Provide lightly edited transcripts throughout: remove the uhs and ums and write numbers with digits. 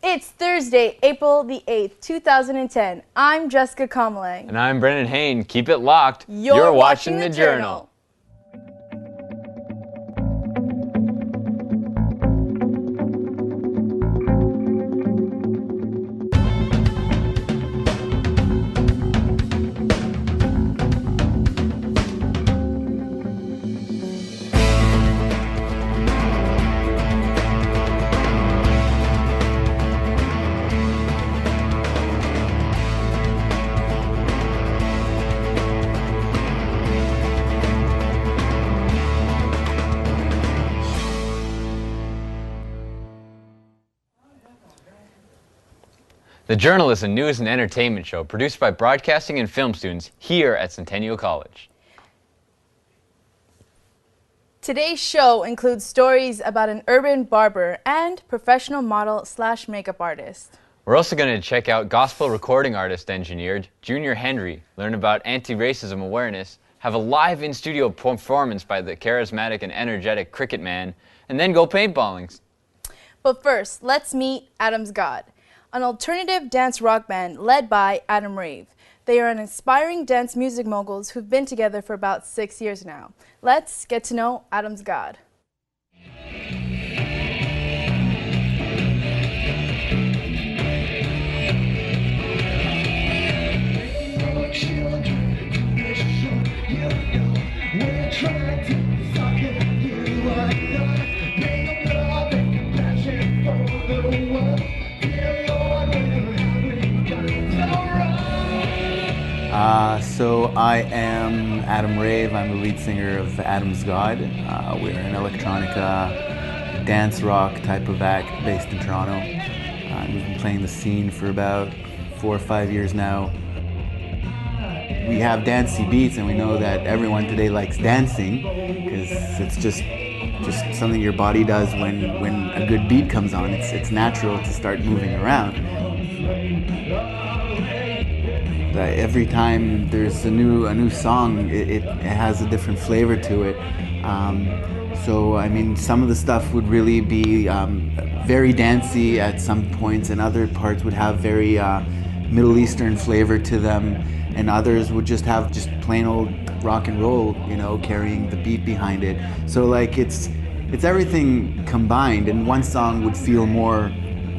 It's Thursday, April the 8th, 2010. I'm Jessica Comalang. And I'm Brennan Hain. Keep it locked. You're watching The Journal. The Journal is a news and entertainment show produced by broadcasting and film students here at Centennial College. Today's show includes stories about an urban barber and professional model/makeup artist. We're also going to check out gospel recording artist engineered Junior Henry, learn about anti-racism awareness, have a live in-studio performance by the charismatic and energetic Cricket Man, and then go paintballing. But first, let's meet Adam's God, an alternative dance rock band led by Adam Rave. They are an inspiring dance music moguls who've been together for about 6 years now. Let's get to know Adam's God. So I am Adam Rave. I'm the lead singer of Adam's God. We're an electronica, dance rock type of act based in Toronto. We've been playing the scene for about 4 or 5 years now. We have dancey beats, and we know that everyone today likes dancing because it's just something your body does when a good beat comes on. It's natural to start moving around. Every time there's a new song, it has a different flavor to it. So I mean, some of the stuff would really be very dancey at some points, and other parts would have very Middle Eastern flavor to them, and others would just have plain old rock and roll, you know, carrying the beat behind it. So like it's everything combined, and one song would feel more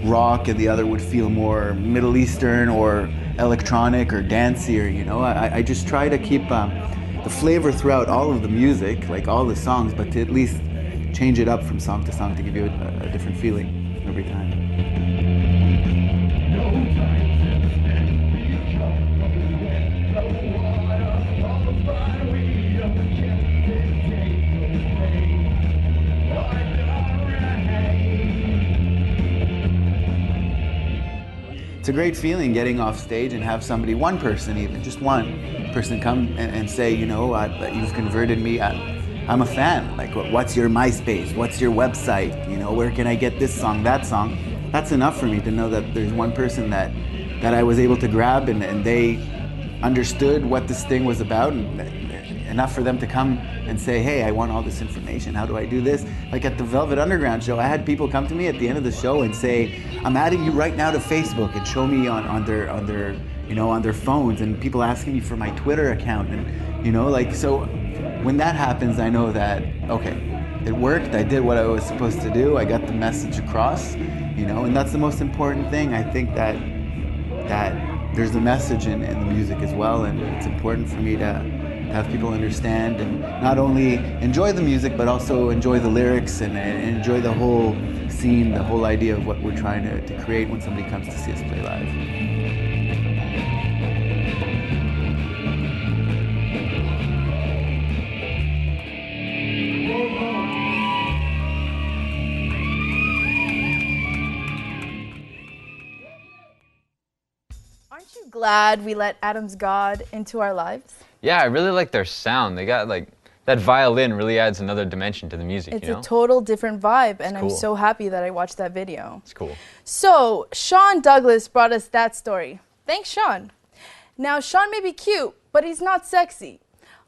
rock and the other would feel more Middle Eastern or electronic or dancier, you know. I just try to keep the flavor throughout all of the music, like all the songs, but to at least change it up from song to song to give you a different feeling every time. It's a great feeling getting off stage and have somebody, one person even, just one person come and say, you know, you've converted me, I'm a fan. Like, what's your MySpace? What's your website? You know, where can I get this song, that song? That's enough for me to know that there's one person that I was able to grab and they understood what this thing was about, and enough for them to come and say, hey, I want all this information. How do I do this? Like at the Velvet Underground show, I had people come to me at the end of the show and say, I'm adding you right now to Facebook, and show me on their phones, and people asking me for my Twitter account, and you know, like, so when that happens, I know that, okay, it worked, I did what I was supposed to do, I got the message across, you know, and that's the most important thing. I think that there's a message in the music as well, and it's important for me to have people understand and not only enjoy the music, but also enjoy the lyrics and enjoy the whole scene, the whole idea of what we're trying to create when somebody comes to see us play live. Aren't you glad we let Adam's God into our lives? Yeah, I really like their sound. They got like, that violin really adds another dimension to the music, It's you know? a total different vibe, and cool. I'm so happy that I watched that video. It's cool. So, Sean Douglas brought us that story. Thanks, Sean. Now, Sean may be cute, but he's not sexy.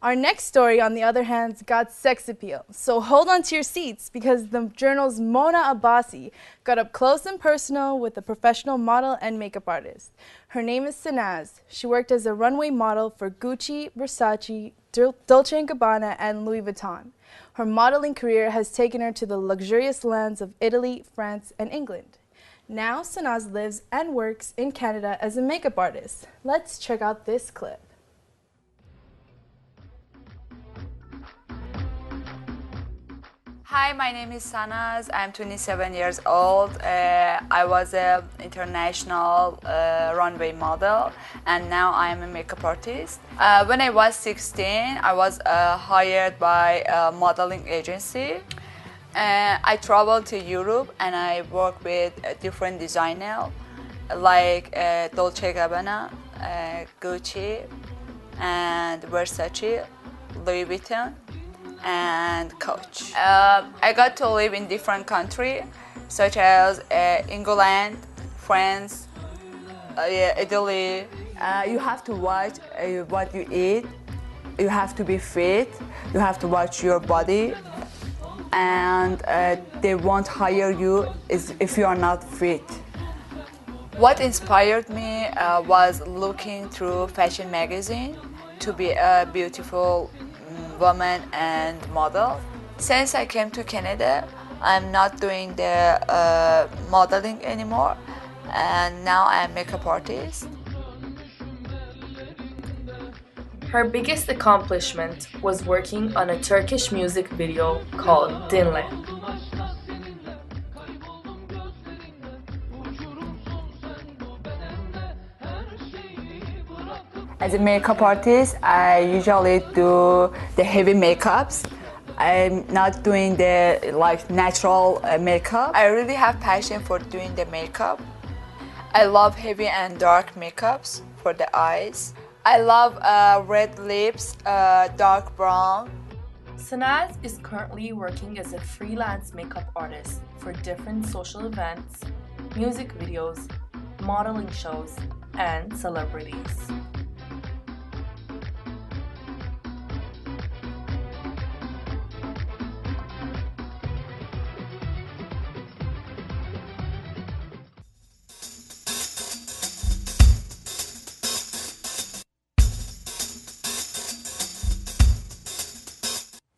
Our next story, on the other hand, got sex appeal. So hold on to your seats because the journal's Mona Abasssi got up close and personal with a professional model and makeup artist. Her name is Sanaz. She worked as a runway model for Gucci, Versace, Dolce & Gabbana, and Louis Vuitton. Her modeling career has taken her to the luxurious lands of Italy, France, and England. Now Sanaz lives and works in Canada as a makeup artist. Let's check out this clip. Hi, my name is Sanaz. I'm 27 years old. I was an international runway model, and now I'm a makeup artist. When I was 16, I was hired by a modeling agency. I traveled to Europe and I worked with different designers like Dolce & Gabbana, Gucci, and Versace, Louis Vuitton, and Coach. I got to live in different countries such as England, France, Italy. You have to watch what you eat. You have to be fit. You have to watch your body. And they won't hire you if you are not fit. What inspired me was looking through fashion magazine to be a beautiful woman and model. Since I came to Canada, I'm not doing the modeling anymore, and now I'm a makeup artist. Her biggest accomplishment was working on a Turkish music video called Dinle. As a makeup artist, I usually do the heavy makeups. I'm not doing the natural makeup. I really have passion for doing the makeup. I love heavy and dark makeups for the eyes. I love red lips, dark brown. Sanaz is currently working as a freelance makeup artist for different social events, music videos, modeling shows, and celebrities.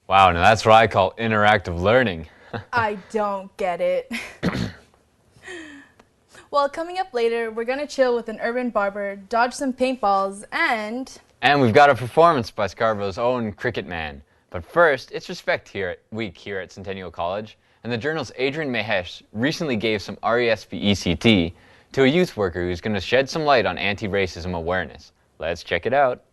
Wow, now that's what I call interactive learning. I don't get it. Well, coming up later, we're going to chill with an urban barber, dodge some paintballs, and we've got a performance by Scarborough's own Cricket Man. But first, it's Respect Week here at Centennial College, and the journal's Adrian Mehes recently gave some RESPECT to a youth worker who's going to shed some light on anti-racism awareness. Let's check it out.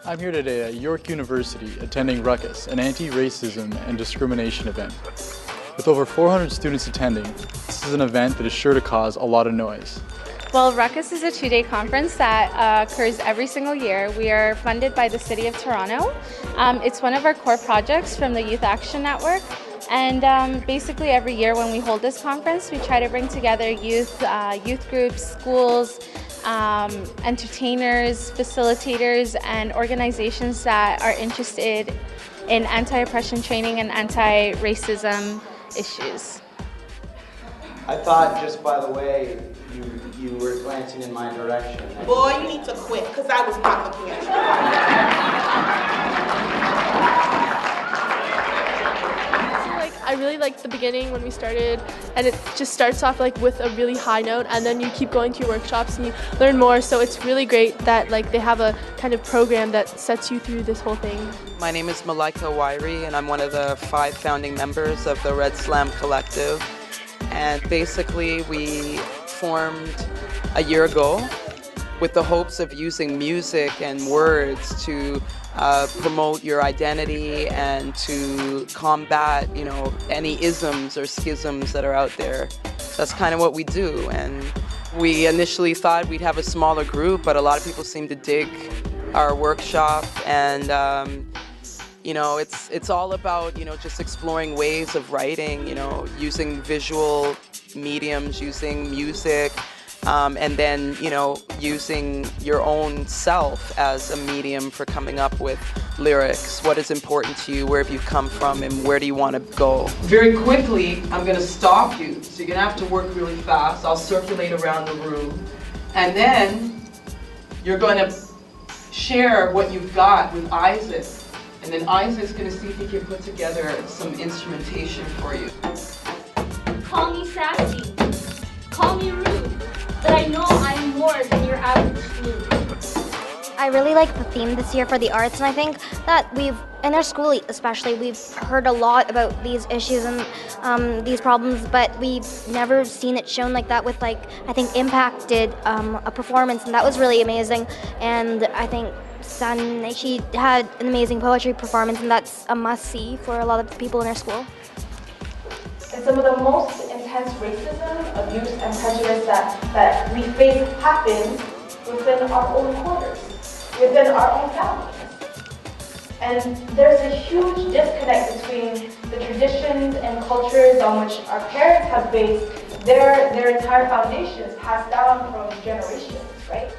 I'm here today at York University attending Ruckus, an anti-racism and discrimination event. With over 400 students attending, this is an event that is sure to cause a lot of noise. Well, Ruckus is a two-day conference that occurs every single year. We are funded by the City of Toronto. It's one of our core projects from the Youth Action Network. And basically every year when we hold this conference, we try to bring together youth groups, schools, entertainers, facilitators, and organizations that are interested in anti-oppression training and anti-racism issues. I thought, just by the way, you were glancing in my direction. Boy, you need to quit, because I was not looking at you. I really liked the beginning when we started, and it just starts off with a really high note, and then you keep going to your workshops and you learn more. So it's really great that they have a kind of program that sets you through this whole thing. My name is McKaila Richards, and I'm one of the 5 founding members of the Red Slam Collective. And basically we formed a year ago with the hopes of using music and words to promote your identity and to combat, any isms or schisms that are out there. That's kind of what we do. And we initially thought we'd have a smaller group, but a lot of people seem to dig our workshop, and you know, it's all about, you know, just exploring ways of writing, you know, using visual mediums, using music, and then, you know, using your own self as a medium for coming up with lyrics. What is important to you? Where have you come from? And where do you want to go? Very quickly, I'm going to stop you. So you're going to have to work really fast. I'll circulate around the room. And then you're going to share what you've got with Isaac. And then Isaac's going to see if he can put together some instrumentation for you. Call me sassy. Call me rude. But I know I'm more than your average dude. I really like the theme this year for the arts, and I think that in our school especially, we've heard a lot about these issues and these problems, but we've never seen it shown like that with, like, I think Impact did a performance, and that was really amazing. And I think Sun, she had an amazing poetry performance, and that's a must-see for a lot of people in our school. And some of the most intense racism, abuse, and prejudice that we face happens within our own quarters, within our own families. And there's a huge disconnect between the traditions and cultures on which our parents have based their entire foundations, passed down from generations, right?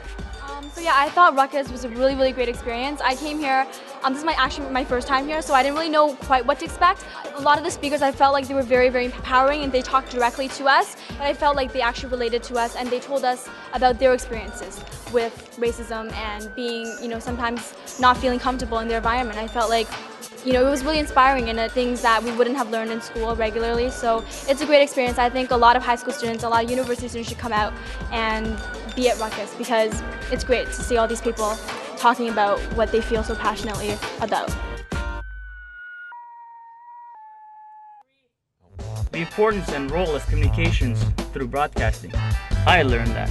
So yeah, I thought Ruckus was a really, really great experience. I came here, this is actually my first time here, so I didn't really know quite what to expect. A lot of the speakers, I felt like they were very, very empowering, and they talked directly to us, but I felt like they actually related to us, and they told us about their experiences with racism and being, you know, sometimes not feeling comfortable in their environment. I felt like, you know, it was really inspiring, and things that we wouldn't have learned in school regularly. So it's a great experience. I think a lot of high school students, a lot of university students should come out and be at Ruckus, because it's great to see all these people talking about what they feel so passionately about. The importance and role of communications through broadcasting. I learned that.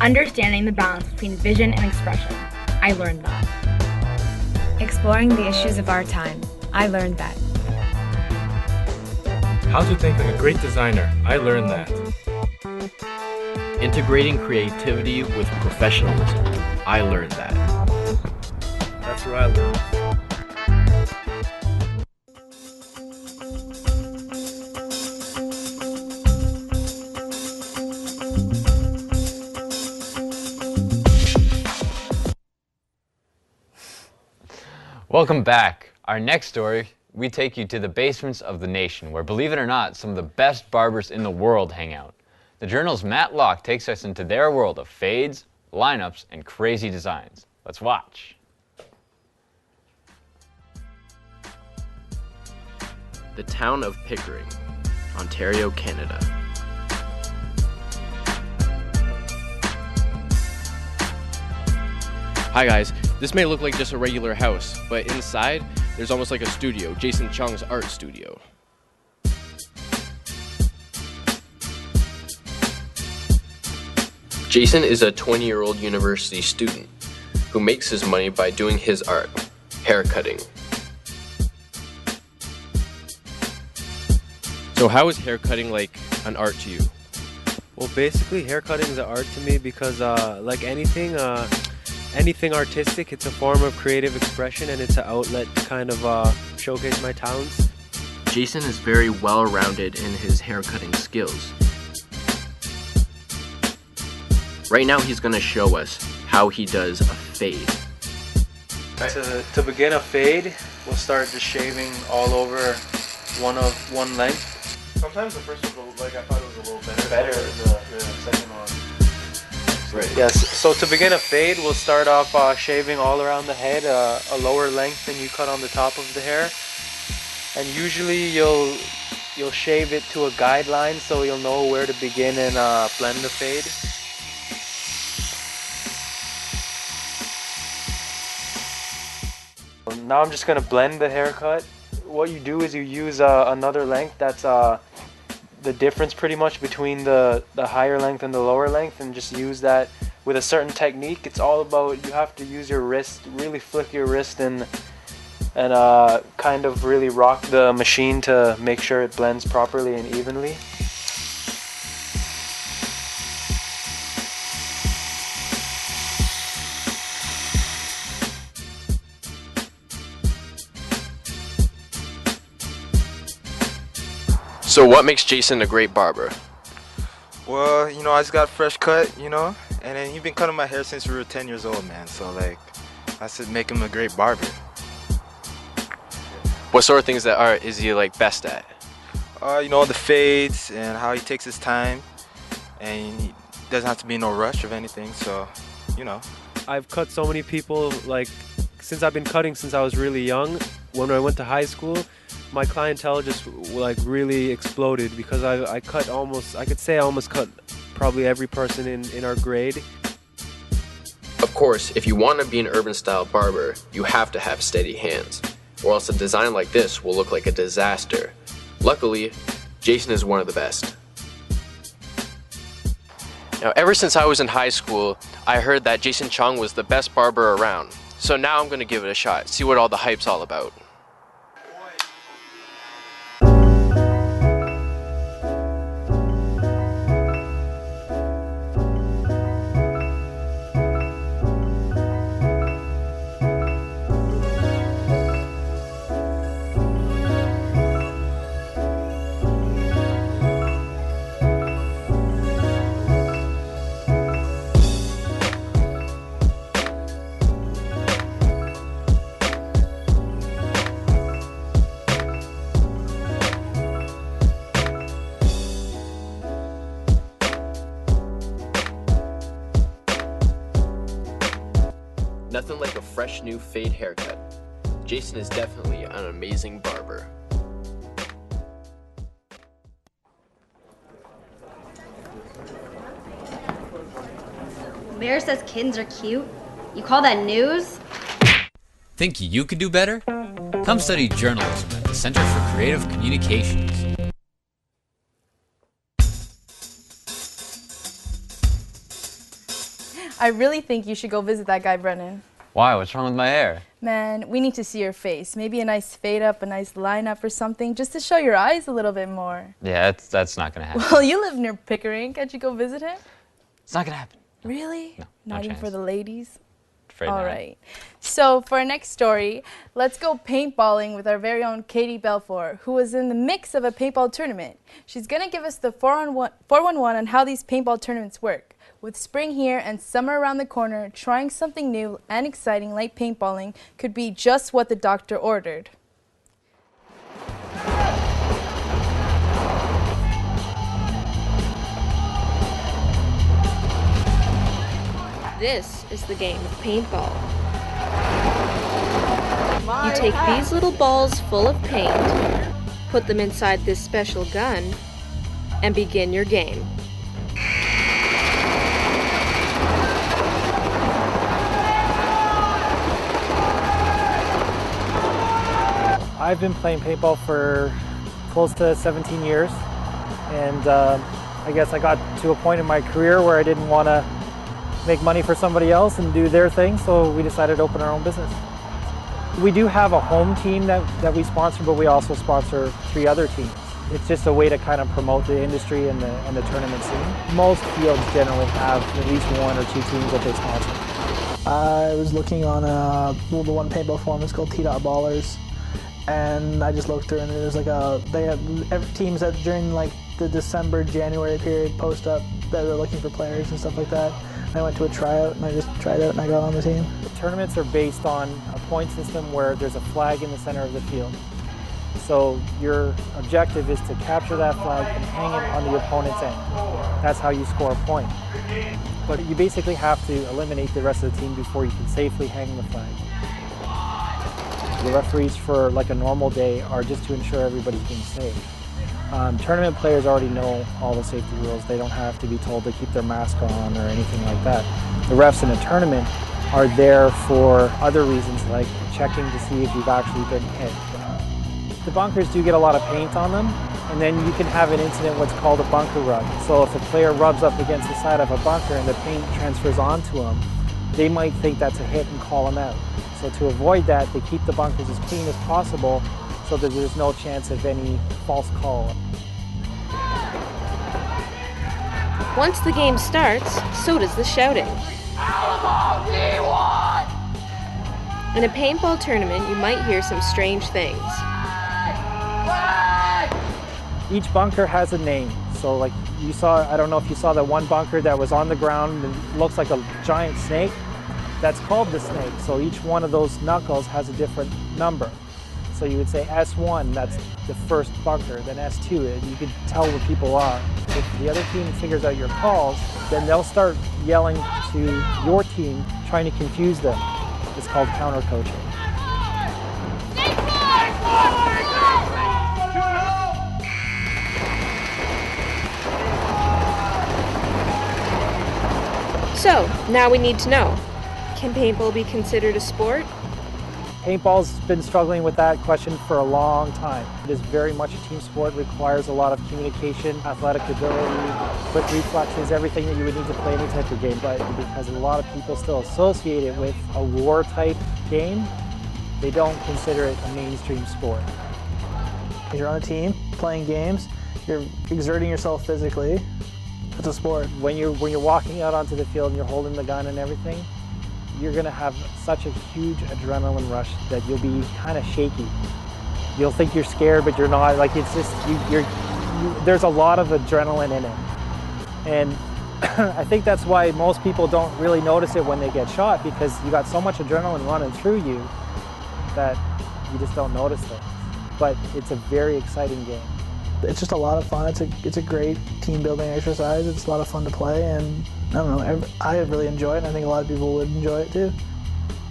Understanding the balance between vision and expression. I learned that. Exploring the issues of our time. I learned that. How to think like a great designer. I learned that. Integrating creativity with professionalism. I learned that. That's where I learned. Welcome back. Our next story, we take you to the basements of the nation, where, believe it or not, some of the best barbers in the world hang out. The Journal's Matt Locke takes us into their world of fades, lineups, and crazy designs. Let's watch. The town of Pickering, Ontario, Canada. Hi guys, this may look like just a regular house, but inside there's almost like a studio, Jason Chung's art studio. Jason is a 20-year-old university student who makes his money by doing his art, haircutting. So how is haircutting like an art to you? Well, basically haircutting is an art to me because like anything artistic, it's a form of creative expression, and it's an outlet to kind of showcase my talents. Jason is very well-rounded in his haircutting skills. Right now he's going to show us how he does a fade. To begin a fade, we'll start just shaving all over one length. Sometimes the first one, like, I thought it was a little better than the second one. Right. Yes, so to begin a fade, we'll start off shaving all around the head, a lower length than you cut on the top of the hair. And usually you'll shave it to a guideline so you'll know where to begin and blend the fade. Now I'm just going to blend the haircut. What you do is you use another length that's the difference pretty much between the higher length and the lower length, and just use that with a certain technique. It's all about, you have to use your wrist, really flick your wrist and kind of really rock the machine to make sure it blends properly and evenly. So what makes Jason a great barber? Well, you know, I just got a fresh cut, you know, and then he's been cutting my hair since we were 10 years old, man. So, like, that's what make him a great barber. What sort of things is he like best at? You know, the fades and how he takes his time, and he doesn't have to be in no rush of anything, so, you know. I've cut so many people, like, since I've been cutting since I was really young. When I went to high school, my clientele just like really exploded because I cut almost, I could say I almost cut probably every person in our grade. Of course, if you want to be an urban style barber, you have to have steady hands, or else a design like this will look like a disaster. Luckily, Jason is one of the best. Now, ever since I was in high school, I heard that Jason Chung was the best barber around. So now I'm going to give it a shot, see what all the hype's all about. Nothing like a fresh new fade haircut. Jason is definitely an amazing barber. Mayor says kittens are cute? You call that news? Think you could do better? Come study journalism at the Center for Creative Communications. I really think you should go visit that guy, Brennan. Why? What's wrong with my hair? Man, we need to see your face. Maybe a nice fade up, a nice line up or something, just to show your eyes a little bit more. Yeah, that's not gonna happen. Well, you live near Pickering. Can't you go visit him? It's not gonna happen. Really? No, Not even chance. for the ladies? Afraid All not. right. So for our next story, let's go paintballing with our very own Kadie Balfour, who was in the mix of a paintball tournament. She's going to give us the 411 on how these paintball tournaments work. With spring here and summer around the corner, trying something new and exciting like paintballing could be just what the doctor ordered. This is the game of paintball. You take these little balls full of paint, put them inside this special gun, and begin your game. I've been playing paintball for close to 17 years, and I guess I got to a point in my career where I didn't want to make money for somebody else and do their thing, so we decided to open our own business. We do have a home team that we sponsor, but we also sponsor 3 other teams. It's just a way to kind of promote the industry and the tournament scene. Most fields generally have at least 1 or 2 teams that they sponsor. I was looking on the one paintball forum, it's called T.Ballers, and I just looked through and there's like they have teams that during like the December, January period post up that they're looking for players and stuff like that. I went to a tryout and I just tried out and I got on the team. The tournaments are based on a point system where there's a flag in the center of the field. So your objective is to capture that flag and hang it on the opponent's end. That's how you score a point. But you basically have to eliminate the rest of the team before you can safely hang the flag. The referees for like a normal day are just to ensure everybody's being safe. Tournament players already know all the safety rules. They don't have to be told to keep their mask on or anything like that. The refs in a tournament are there for other reasons, like checking to see if you've actually been hit. The bunkers do get a lot of paint on them, and then you can have an incident what's called a bunker rub. So if a player rubs up against the side of a bunker and the paint transfers onto them, they might think that's a hit and call them out. So to avoid that, they keep the bunkers as clean as possible so that there's no chance of any false call. Once the game starts, so does the shouting. In a paintball tournament, you might hear some strange things. Each bunker has a name. So like you saw, I don't know if you saw that one bunker that was on the ground and looks like a giant snake. That's called the snake. So each one of those knuckles has a different number. So you would say S1, that's the first bunker, then S2, and you can tell where people are. If the other team figures out your calls, then they'll start yelling to your team, trying to confuse them. It's called counter coaching. So, now we need to know, can paintball be considered a sport? Paintball's been struggling with that question for a long time. It is very much a team sport, requires a lot of communication, athletic ability, quick reflexes, everything that you would need to play any type of game. But because a lot of people still associate it with a war type game, they don't consider it a mainstream sport. If you're on a team playing games, you're exerting yourself physically. It's a sport. When you're walking out onto the field and you're holding the gun and everything, you're gonna have such a huge adrenaline rush that you'll be kind of shaky. You'll think you're scared, but you're not. Like it's just there's a lot of adrenaline in it, and I think that's why most people don't really notice it when they get shot, because you got so much adrenaline running through you that you just don't notice things. But it's a very exciting game. It's just a lot of fun. It's a great team building exercise. It's a lot of fun to play, and I don't know, I really enjoy it, and I think a lot of people would enjoy it too.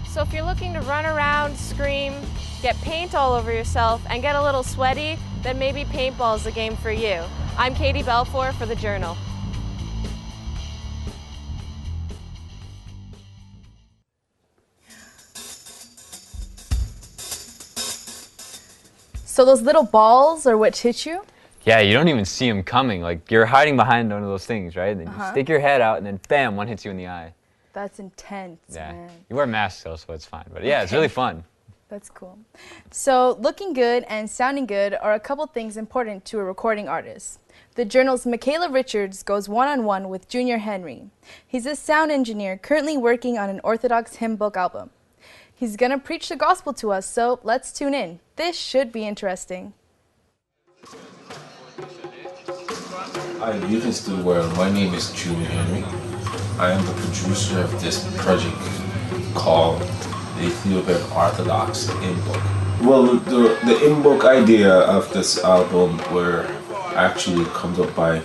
So if you're looking to run around, scream, get paint all over yourself, and get a little sweaty, then maybe paintball is the game for you. I'm Kadie Balfour for The Journal. So those little balls are what hit you? Yeah, you don't even see them coming. Like, you're hiding behind one of those things, right? Then you stick your head out, and then bam, one hits you in the eye. That's intense, Yeah. man. You wear masks though, so it's fine. But yeah, it's really fun. That's cool. So looking good and sounding good are a couple things important to a recording artist. The Journal's McKaila Richards goes one-on-one with Junior Henry. He's a sound engineer currently working on an Orthodox hymn book album. He's gonna preach the gospel to us, so let's tune in. This should be interesting. Hi, greetings to the world. My name is Junior Henry. I am the producer of this project called the Ethiopian Orthodox Hymn Book. Well, the hymn book idea of this album were actually comes up by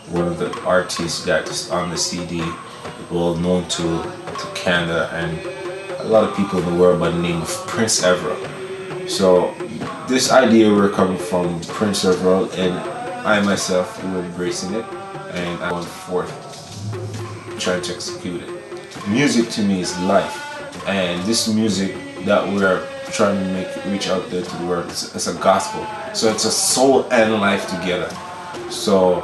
one of the artists that is on the CD, well known to Canada and a lot of people in the world by the name of Prince Everett. So this idea were coming from Prince Everett, and I myself were embracing it, and I went forth trying to execute it. Music to me is life, and this music that we're trying to reach out there to the world, it's a gospel. So it's a soul and life together. So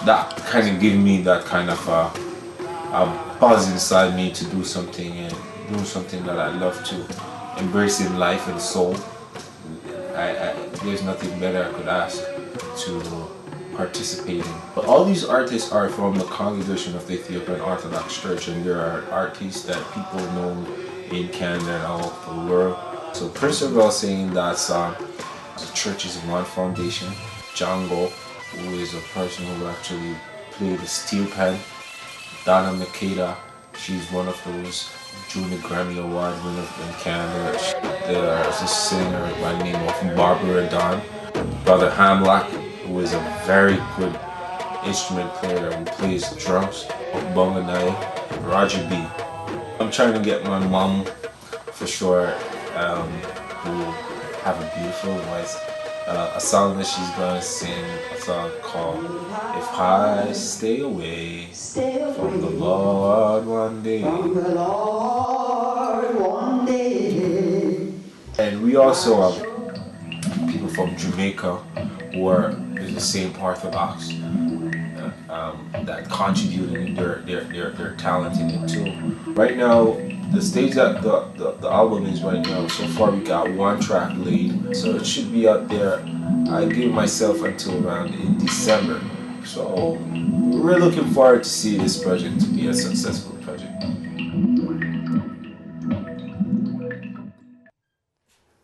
that kind of gave me that kind of a buzz inside me to do something, and do something that I love to, embracing life and soul. There's nothing better I could ask to participate in. But all these artists are from the congregation of the Ethiopian Orthodox Church, and there are artists that people know in Canada and all over the world. So Prince Everett singing that song, the church is one foundation. Django, who is a person who actually played the steel pan. Donna McKaila, she's one of those Junior Grammy Award winners in Canada. There's a singer by the name of Barber Don. Brother Hamlock, who is a very good instrument player who plays drums. Bonganai, Roger B. I'm trying to get my mom, for sure, who have a beautiful voice. A song that she's gonna sing, a song called If I Stay Away from the Lord One Day. And we also have people from Jamaica who are the same Orthodox that contributed their talent in it too. Right now, the stage that the album is right now, so far we got one track laid, so it should be out there. I give myself until around in December. So we're looking forward to see this project to be a successful project.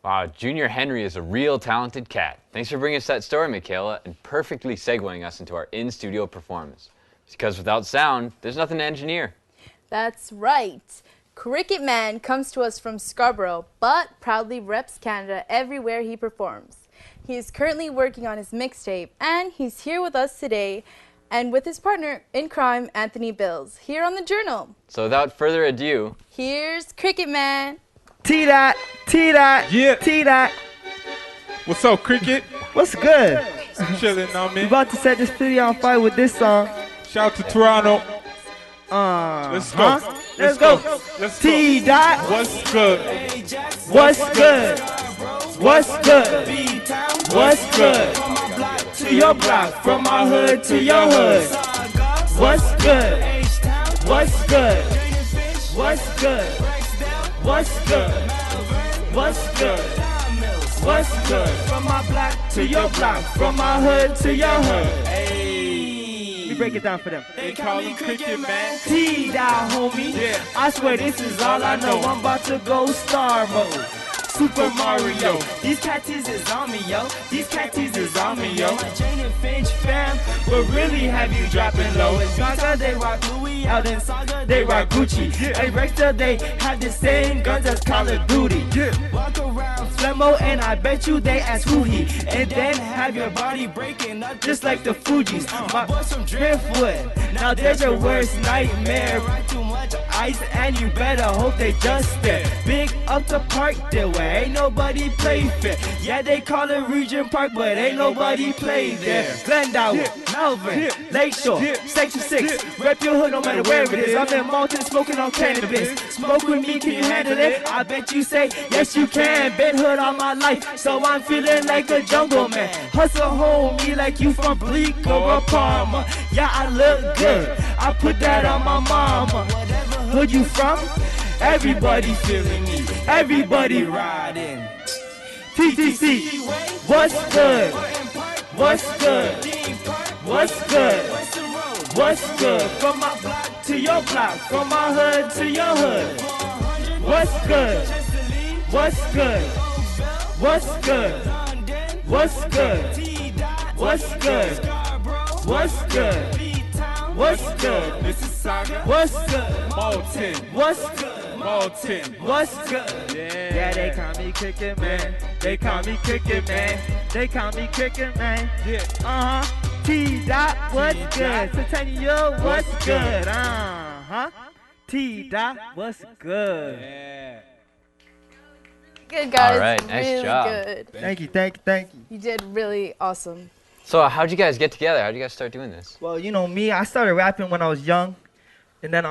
Wow, Junior Henry is a real talented cat. Thanks for bringing us that story, McKaila, and perfectly segueing us into our in-studio performance. Because without sound, there's nothing to engineer. That's right. Cricket Man comes to us from Scarborough, but proudly reps Canada everywhere he performs. He is currently working on his mixtape, and he's here with us today, and with his partner in crime, Anthony Bills, here on the Journal. So without further ado, here's Cricket Man. T-Dot, T-Dot, yeah. T-Dot. What's up, Cricket? What's good? Chilling on me. We about to set this studio on fire with this song. Shout out to Toronto. Let's go. Let's go. T-Dot. What's good? What's good? What's good? What's good? To your block, from my hood to your hood. What's good? What's good? What's good? What's good? What's good? What's good? From my block to your block, from my hood to your hood. Let me break it down for them. They call him Cricket Man. T-Dot, homie. Yeah. I swear this is all I know. I'm about to go star mode. Super Mario. These catties is on me, yo. These catties is on me, yo. My Jane and Finch fam will really have you dropping low. In Gaga, they rock Louis. Out in Saga, they rock Gucci. And Rexta, they have the same guns as Call of Duty. Walk around Flemo, and I bet you they ask who he. And then have your body breaking up just like the Fugees. My boys from Driftwood. Now there's your worst nightmare. Right, too much ice, and you better hope they just there. Big up the park their way. Ain't nobody play fair. Yeah, they call it Regent Park, but ain't nobody play there. Glendower, Melvin, Lakeshore, Section 6. Rep your hood no matter where it is. I'm in Malton smoking on cannabis. Smoke with me, can you handle it? I bet you say, yes you can. Been hood all my life, so I'm feeling like a jungle man. Hustle homie like you from Bleak or a Palmer. Yeah, I look good. I put that on my mama. Where you from? Everybody feeling me, everybody riding. TTC, what's good? What's good? What's good? What's good? From my block to your block, from my hood to your hood. What's good? What's good? What's good? What's good? What's good? What's good? What's good? Mississauga. What's good? Malton. What's good? Malton. What's good? Yeah, they call me Cricket Man. They call me Cricket Man. They call me Cricket Man. Yeah. T-Dot, what's good? Centennial, what's good? T-Dot, what's good? Yeah. Good, guys. All right, nice really job. Good. Thank you, thank you, thank you. You did really awesome. So how'd you guys get together? How'd you guys start doing this? Well, you know me, I started rapping when I was young, and then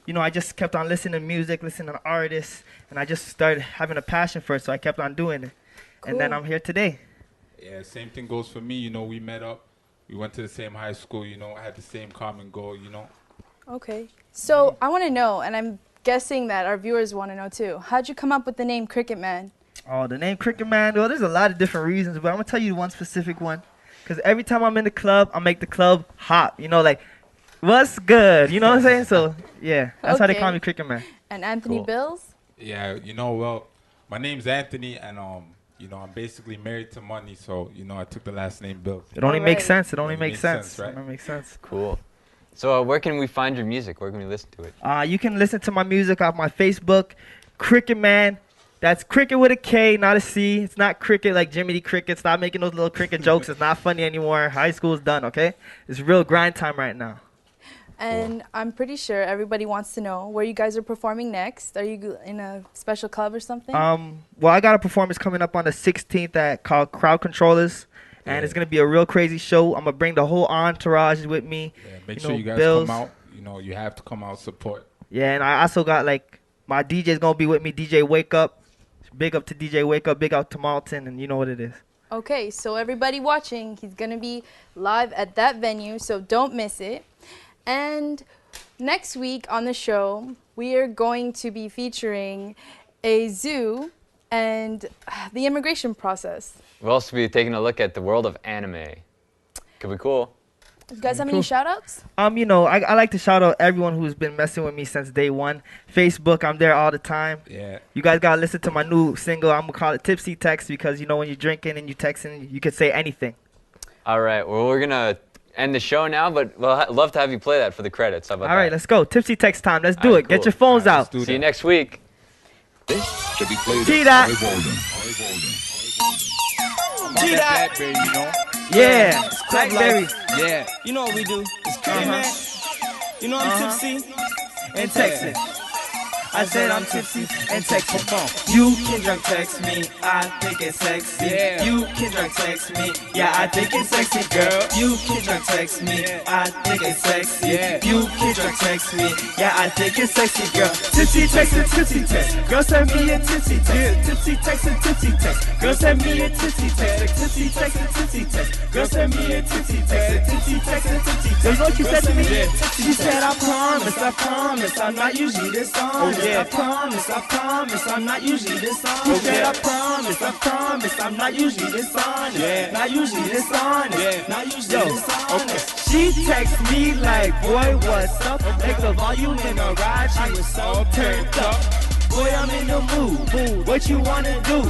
you know, I just kept on listening to music, listening to artists, and I just started having a passion for it, so I kept on doing it. Cool. And then I'm here today. Yeah, same thing goes for me. You know, we met up. We went to the same high school, you know, had the same common goal, you know. Okay. So I want to know, and I'm guessing that our viewers want to know too, how'd you come up with the name Cricket Man? Oh, the name Cricket Man, well, there's a lot of different reasons, but I'm going to tell you one specific one. Because every time I'm in the club, I make the club hot. You know, like, what's good? You know what I'm saying? So, yeah, that's how they call me Cricket Man. And Anthony Bills? Yeah, you know, well, my name's Anthony, and, you know, I'm basically married to money, so, you know, I took the last name Bills. It only makes sense. It only makes sense. Right? It only makes sense. Cool. So where can we find your music? Where can we listen to it? You can listen to my music off my Facebook, Cricket Man. That's cricket with a K, not a C. It's not cricket like Jimmy D. Cricket. Stop making those little cricket jokes. It's not funny anymore. High school's done, okay? It's real grind time right now. And I'm pretty sure everybody wants to know where you guys are performing next. Are you in a special club or something? Well, I got a performance coming up on the 16th called Crowd Controllers. And it's going to be a real crazy show. I'm going to bring the whole entourage with me. Yeah, make sure you guys come out. You know, you have to come out support. Yeah, and I also got, like, my DJ's going to be with me, DJ Wake Up. Big up to DJ Wake Up, big up to Malton, and you know what it is. Okay, so everybody watching, he's going to be live at that venue, so don't miss it. And next week on the show, we are going to be featuring a zoo and the immigration process. We'll also be taking a look at the world of anime. Could be cool. You guys have any shout outs? You know, I like to shout out everyone who's been messing with me since day one. Facebook, I'm there all the time. Yeah. You guys gotta listen to my new single. I'm gonna call it Tipsy Text because you know when you're drinking and you're texting, you could say anything. All right. Well, we're gonna end the show now, but we'll love to have you play that for the credits. How about that? All right, let's go. Tipsy Text time. Let's do it. Cool. Get your phones out. See you next week. This should be played See at that? high volume. See that? Blackberry, you know? Yeah. It's Club Blackberry. Life. Yeah. You know what we do. It's crazy, man. You know I'm tipsy and texting. I said I'm tipsy and texting. You can drunk text me, I think it's sexy. Yeah. You can drunk text me, yeah, I think it's sexy, girl. You can drunk text me, I think it's sexy. Yeah. You can drunk text me, yeah, I think it's sexy, girl. Tipsy text and tipsy text, girl send me a tipsy text. Tipsy text and tipsy text, girl send me a tipsy text. Tipsy text and tipsy text, girl send me a tipsy text. Tipsy text and tipsy text. That's what you said to me? She said I promise, I'm not usually this honest. I promise, I'm not usually this honest. She said I promise, I'm not usually this honest. Yeah. Not usually this honest. Yeah. Not usually this honest. She texts me like, boy, what's up? Like the volume in the ride, she was so turned up. Boy, I'm in the mood. What you wanna do?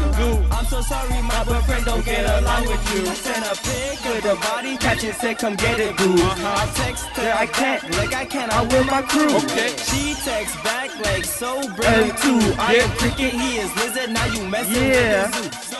I'm so sorry, my boyfriend don't get along with you. Send a pic of the body, catch it, say come get it, boo. I text her, I can't, I'm with my crew. Okay. She texts back like so brand too. I am cricket, he is lizard, now you messing with the zoo.